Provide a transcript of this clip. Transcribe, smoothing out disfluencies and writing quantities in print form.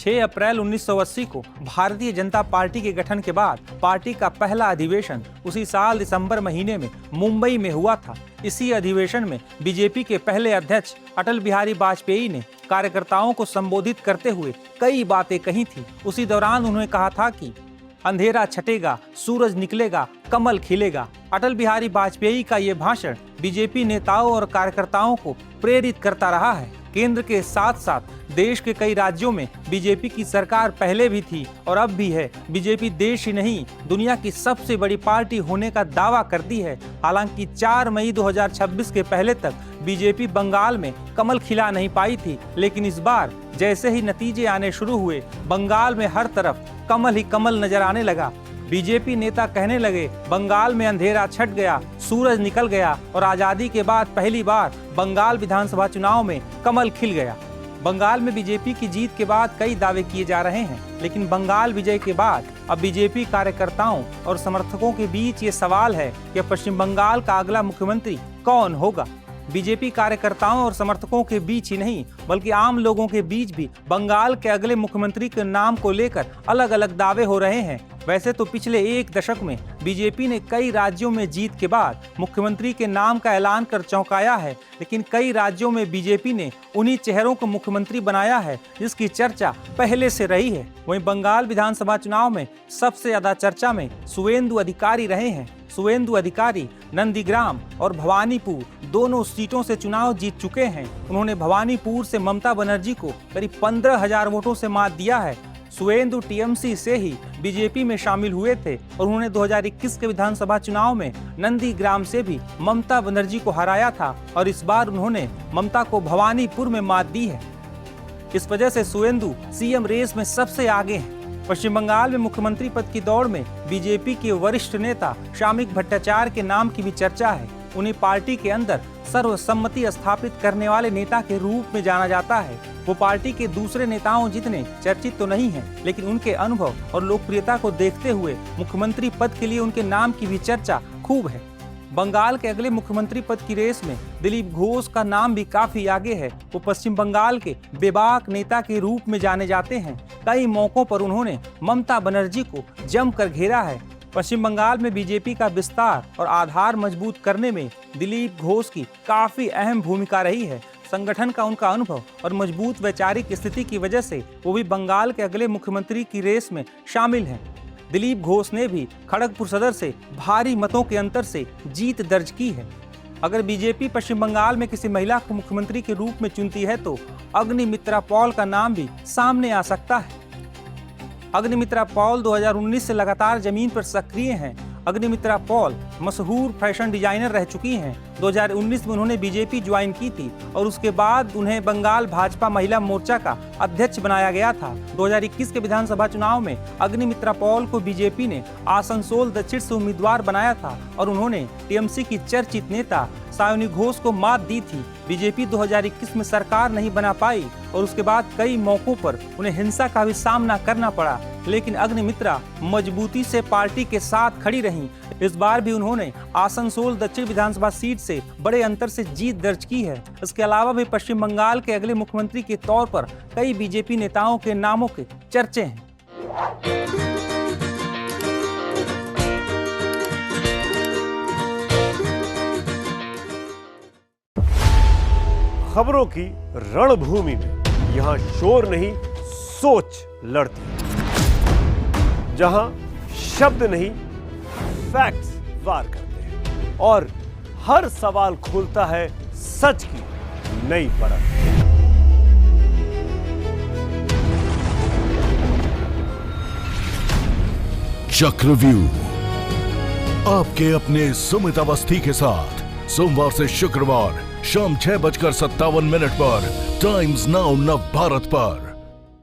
6 अप्रैल 1980 को भारतीय जनता पार्टी के गठन के बाद पार्टी का पहला अधिवेशन उसी साल दिसंबर महीने में मुंबई में हुआ था। इसी अधिवेशन में बीजेपी के पहले अध्यक्ष अटल बिहारी वाजपेयी ने कार्यकर्ताओं को संबोधित करते हुए कई बातें कही थी। उसी दौरान उन्होंने कहा था कि अंधेरा छटेगा, सूरज निकलेगा, कमल खिलेगा। अटल बिहारी वाजपेयी का ये भाषण बीजेपी नेताओं और कार्यकर्ताओं को प्रेरित करता रहा है। केंद्र के साथ साथ देश के कई राज्यों में बीजेपी की सरकार पहले भी थी और अब भी है। बीजेपी देश ही नहीं, दुनिया की सबसे बड़ी पार्टी होने का दावा करती है। हालांकि 4 मई 2026 के पहले तक बीजेपी बंगाल में कमल खिला नहीं पाई थी, लेकिन इस बार जैसे ही नतीजे आने शुरू हुए, बंगाल में हर तरफ कमल ही कमल नजर आने लगा। बीजेपी नेता कहने लगे, बंगाल में अंधेरा छट गया, सूरज निकल गया और आजादी के बाद पहली बार बंगाल विधानसभा चुनाव में कमल खिल गया। बंगाल में बीजेपी की जीत के बाद कई दावे किए जा रहे हैं, लेकिन बंगाल विजय के बाद अब बीजेपी कार्यकर्ताओं और समर्थकों के बीच ये सवाल है कि पश्चिम बंगाल का अगला मुख्यमंत्री कौन होगा। बीजेपी कार्यकर्ताओं और समर्थकों के बीच ही नहीं, बल्कि आम लोगों के बीच भी बंगाल के अगले मुख्यमंत्री के नाम को लेकर अलग अलग दावे हो रहे हैं। वैसे तो पिछले 1 दशक में बीजेपी ने कई राज्यों में जीत के बाद मुख्यमंत्री के नाम का ऐलान कर चौंकाया है, लेकिन कई राज्यों में बीजेपी ने उन्हीं चेहरों को मुख्यमंत्री बनाया है जिसकी चर्चा पहले से रही है। वहीं बंगाल विधानसभा चुनाव में सबसे ज्यादा चर्चा में शुवेंदु अधिकारी रहे हैं। शुवेंदु अधिकारी नंदीग्राम और भवानीपुर दोनों सीटों से चुनाव जीत चुके हैं। उन्होंने भवानीपुर से ममता बनर्जी को करीब 15,000 वोटों से मात दिया है। शुवेंदु टीएमसी से ही बीजेपी में शामिल हुए थे और उन्होंने 2021 के विधानसभा चुनाव में नंदीग्राम से भी ममता बनर्जी को हराया था और इस बार उन्होंने ममता को भवानीपुर में मात दी है। इस वजह से शुवेंदु सीएम रेस में सबसे आगे हैं। पश्चिम बंगाल में मुख्यमंत्री पद की दौड़ में बीजेपी के वरिष्ठ नेता शामिक भट्टाचार्य के नाम की भी चर्चा है। उन्हें पार्टी के अंदर सर्वसम्मति स्थापित करने वाले नेता के रूप में जाना जाता है। वो पार्टी के दूसरे नेताओं जितने चर्चित तो नहीं हैं, लेकिन उनके अनुभव और लोकप्रियता को देखते हुए मुख्यमंत्री पद के लिए उनके नाम की भी चर्चा खूब है। बंगाल के अगले मुख्यमंत्री पद की रेस में दिलीप घोष का नाम भी काफी आगे है। वो पश्चिम बंगाल के बेबाक नेता के रूप में जाने जाते हैं। कई मौकों पर उन्होंने ममता बनर्जी को जमकर घेरा है। पश्चिम बंगाल में बीजेपी का विस्तार और आधार मजबूत करने में दिलीप घोष की काफी अहम भूमिका रही है। संगठन का उनका अनुभव और मजबूत वैचारिक स्थिति की वजह से वो भी बंगाल के अगले मुख्यमंत्री की रेस में शामिल हैं। दिलीप घोष ने भी खड़गपुर सदर से भारी मतों के अंतर से जीत दर्ज की है। अगर बीजेपी पश्चिम बंगाल में किसी महिला को मुख्यमंत्री के रूप में चुनती है तो अग्निमित्रा पॉल का नाम भी सामने आ सकता है। अग्निमित्रा पॉल 2019 से लगातार जमीन पर सक्रिय हैं। अग्निमित्रा पॉल मशहूर फैशन डिजाइनर रह चुकी हैं। 2019 में उन्होंने बीजेपी ज्वाइन की थी और उसके बाद उन्हें बंगाल भाजपा महिला मोर्चा का अध्यक्ष बनाया गया था। 2021 के विधानसभा चुनाव में अग्निमित्रा पॉल को बीजेपी ने आसनसोल दक्षिण से उम्मीदवार बनाया था और उन्होंने टीएमसी की चर्चित नेता सायोनी घोष को मात दी थी। बीजेपी 2021 में सरकार नहीं बना पाई और उसके बाद कई मौकों पर उन्हें हिंसा का भी सामना करना पड़ा, लेकिन अग्निमित्रा मजबूती से पार्टी के साथ खड़ी रहीं। इस बार भी उन्होंने आसनसोल दक्षिण विधानसभा सीट से बड़े अंतर से जीत दर्ज की है। इसके अलावा भी पश्चिम बंगाल के अगले मुख्यमंत्री के तौर पर कई बीजेपी नेताओं के नामों के चर्चे हैं। खबरों की रणभूमि में यहाँ शोर नहीं, सोच लड़ती है। जहां शब्द नहीं, फैक्ट्स वार करते हैं और हर सवाल खोलता है सच की नई परत। चक्रव्यूह आपके अपने सुमित अवस्थी के साथ सोमवार से शुक्रवार शाम 6:57 पर टाइम्स नाउ नव भारत पर।